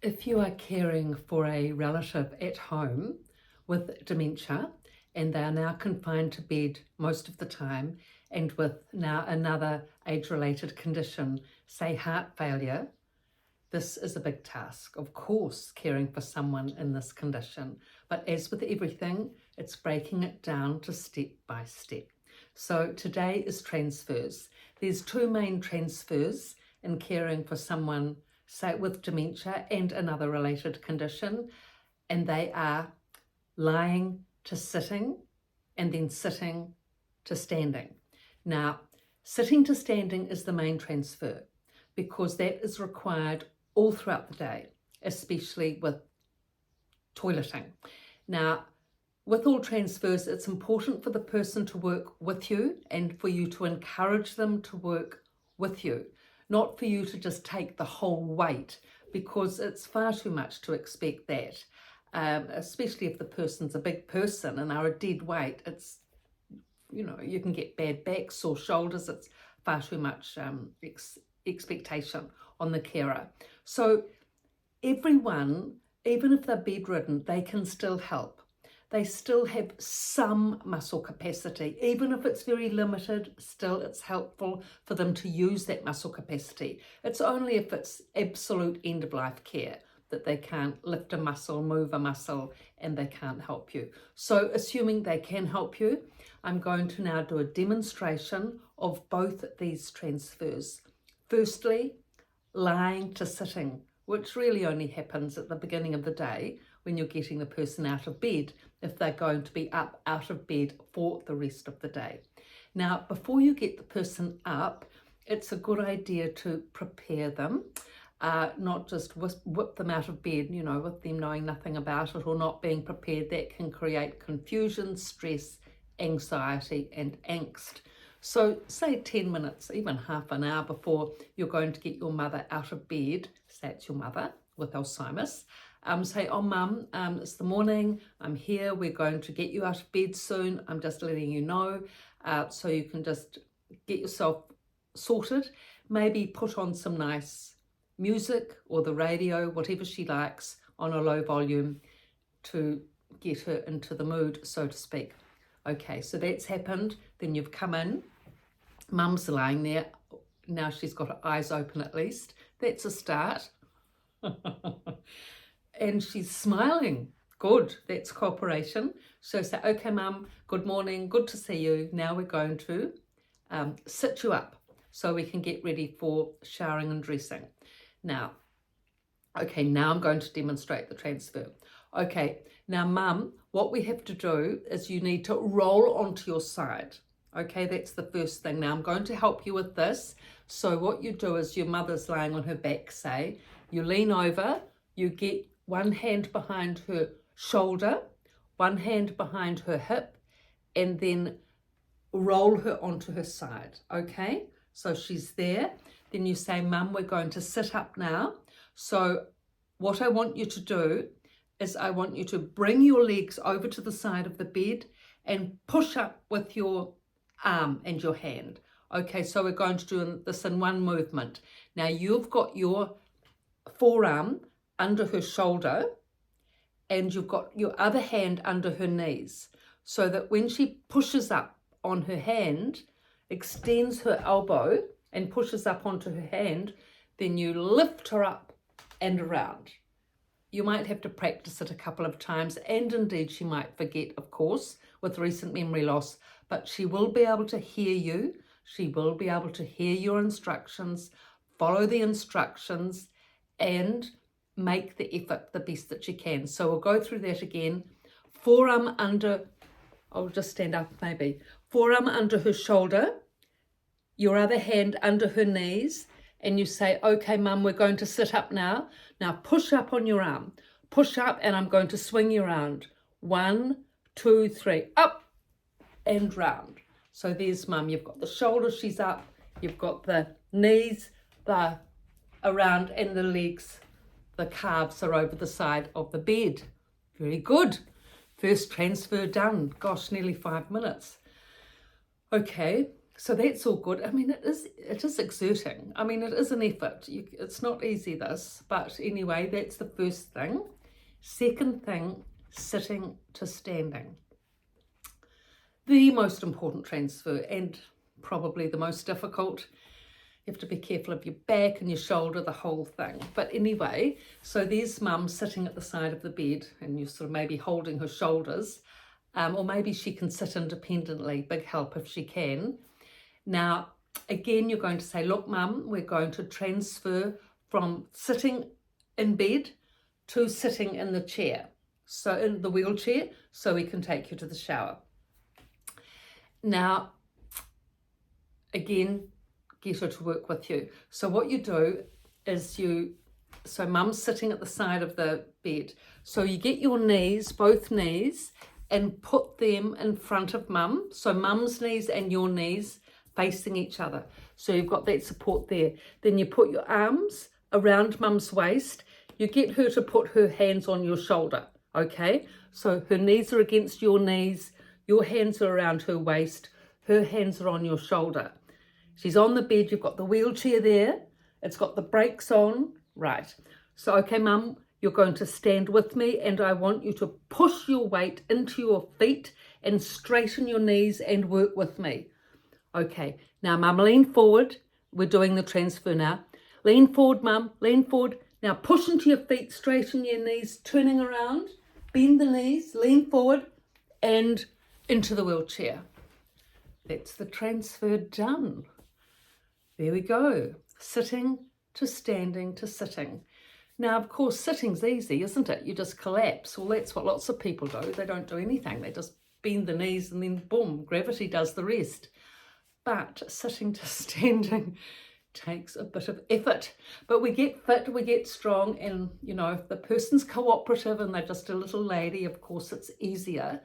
If you are caring for a relative at home with dementia and they are now confined to bed most of the time and with now another age-related condition, say heart failure, this is a big task. Of course, caring for someone in this condition, but as with everything, it's breaking it down to step by step. So today is transfers. There's two main transfers in caring for someone, say with dementia and another related condition, and they are lying to sitting and then sitting to standing. Now, sitting to standing is the main transfer because that is required all throughout the day, especially with toileting. Now, with all transfers, it's important for the person to work with you and for you to encourage them to work with you, not for you to just take the whole weight, because it's far too much to expect that, especially if the person's a big person and are a dead weight. It's, you can get bad backs or shoulders. It's far too much expectation on the carer. So everyone, even if they're bedridden, they can still help. They still have some muscle capacity. Even if it's very limited, still it's helpful for them to use that muscle capacity. It's only if it's absolute end-of-life care that they can't lift a muscle, move a muscle, and they can't help you. So assuming they can help you, I'm going to now do a demonstration of both these transfers. Firstly, lying to sitting, which really only happens at the beginning of the day when you're getting the person out of bed, if they're going to be up out of bed for the rest of the day. Now, before you get the person up, it's a good idea to prepare them, not just whip them out of bed, with them knowing nothing about it or not being prepared. That can create confusion, stress, anxiety, and angst. So say 10 minutes, even half an hour before you're going to get your mother out of bed, say it's your mother with Alzheimer's, say, oh mum, it's the morning, I'm here, we're going to get you out of bed soon, I'm just letting you know, so you can just get yourself sorted. Maybe put on some nice music or the radio, whatever she likes, on a low volume to get her into the mood, so to speak. Okay, so that's happened. Then you've come in, mum's lying there, now she's got her eyes open at least, that's a start. And she's smiling. Good, that's cooperation. So say, okay mum, good morning, good to see you. Now we're going to sit you up so we can get ready for showering and dressing. Now I'm going to demonstrate the transfer. Okay, now mum, what we have to do is you need to roll onto your side. Okay, that's the first thing. Now I'm going to help you with this. So what you do is your mother's lying on her back, say, you lean over, you get one hand behind her shoulder, one hand behind her hip, and then roll her onto her side, okay? So she's there. Then you say, mum, we're going to sit up now. So what I want you to do is I want you to bring your legs over to the side of the bed and push up with your arm and your hand. Okay, so we're going to do this in one movement. Now you've got your forearm under her shoulder and you've got your other hand under her knees, so that when she pushes up on her hand, extends her elbow and pushes up onto her hand, then you lift her up and around. You might have to practice it a couple of times, and indeed she might forget, of course, with recent memory loss, but she will be able to hear you. She will be able to hear your instructions, follow the instructions, and make the effort the best that she can. So we'll go through that again. Forearm under, I'll just stand up maybe. Forearm under her shoulder, your other hand under her knees, and you say, okay, mum, we're going to sit up now. Now push up on your arm. Push up, and I'm going to swing you around. 1, 2, 3, up and round. So there's mum. You've got the shoulders, she's up. You've got the knees, the around, and the legs, the calves are over the side of the bed. Very good. First transfer done. Gosh, nearly 5 minutes. Okay, So that's all good. I mean, it is exerting. I mean, it is an effort. It's not easy, this, but anyway, that's the first thing. Second thing, sitting to standing. The most important transfer, and probably the most difficult. You have to be careful of your back and your shoulder, the whole thing. But anyway, so there's mum sitting at the side of the bed, and you're sort of maybe holding her shoulders, or maybe she can sit independently. Big help if she can. Now, again, you're going to say, look, mum, we're going to transfer from sitting in bed to sitting in the chair, so in the wheelchair, so we can take you to the shower. Now, again, get her to work with you. So what you do is so mum's sitting at the side of the bed. So you get your knees, both knees, and put them in front of mum. So mum's knees and your knees facing each other. So you've got that support there. Then you put your arms around mum's waist. You get her to put her hands on your shoulder, okay? So her knees are against your knees, your hands are around her waist, her hands are on your shoulder. She's on the bed, you've got the wheelchair there, it's got the brakes on, right. So, okay, mum, you're going to stand with me, and I want you to push your weight into your feet and straighten your knees and work with me. Okay, now mum, lean forward. We're doing the transfer now. Lean forward, mum, lean forward. Now push into your feet, straighten your knees, turning around, bend the knees, lean forward and into the wheelchair. That's the transfer done. There we go. Sitting to standing to sitting. Now, of course, sitting's easy, isn't it? You just collapse. Well, that's what lots of people do. They don't do anything. They just bend the knees and then boom, gravity does the rest. But sitting to standing takes a bit of effort. But we get fit, we get strong, and, you know, if the person's cooperative and they're just a little lady, of course, it's easier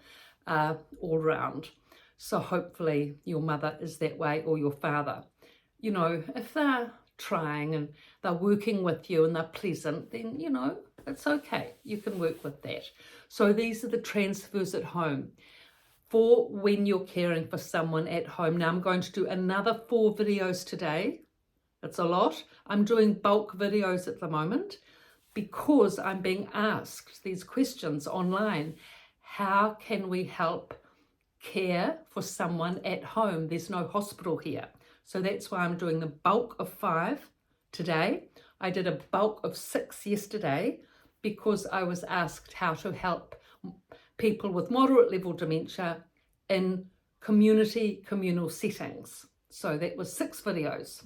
all round. So hopefully your mother is that way, or your father. You know, if they're trying and they're working with you and they're pleasant, then, you know, it's okay. You can work with that. So these are the transfers at home for when you're caring for someone at home. Now I'm going to do another 4 videos today. It's a lot. I'm doing bulk videos at the moment because I'm being asked these questions online. How can we help care for someone at home? There's no hospital here. So that's why I'm doing the bulk of 5 today. I did a bulk of 6 yesterday because I was asked how to help people with moderate level dementia in communal settings. So that was 6 videos.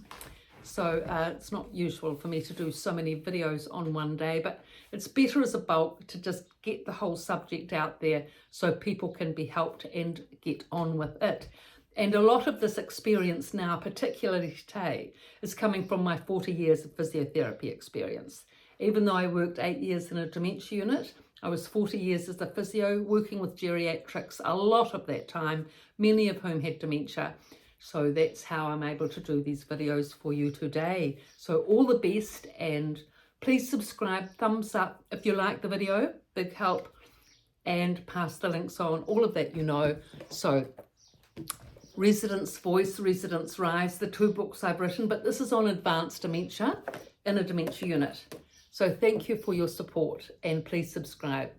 So it's not usual for me to do so many videos on one day, but it's better as a bulk to just get the whole subject out there so people can be helped and get on with it. And a lot of this experience now, particularly today, is coming from my 40 years of physiotherapy experience. Even though I worked 8 years in a dementia unit, I was 40 years as a physio working with geriatrics, a lot of that time, many of whom had dementia. So that's how I'm able to do these videos for you today. So all the best, and please subscribe, thumbs up if you like the video, big help, and pass the links on, all of that, you know. So Residence Voice, Residence Rise, the 2 books I've written, but this is on advanced dementia in a dementia unit. So thank you for your support, and please subscribe.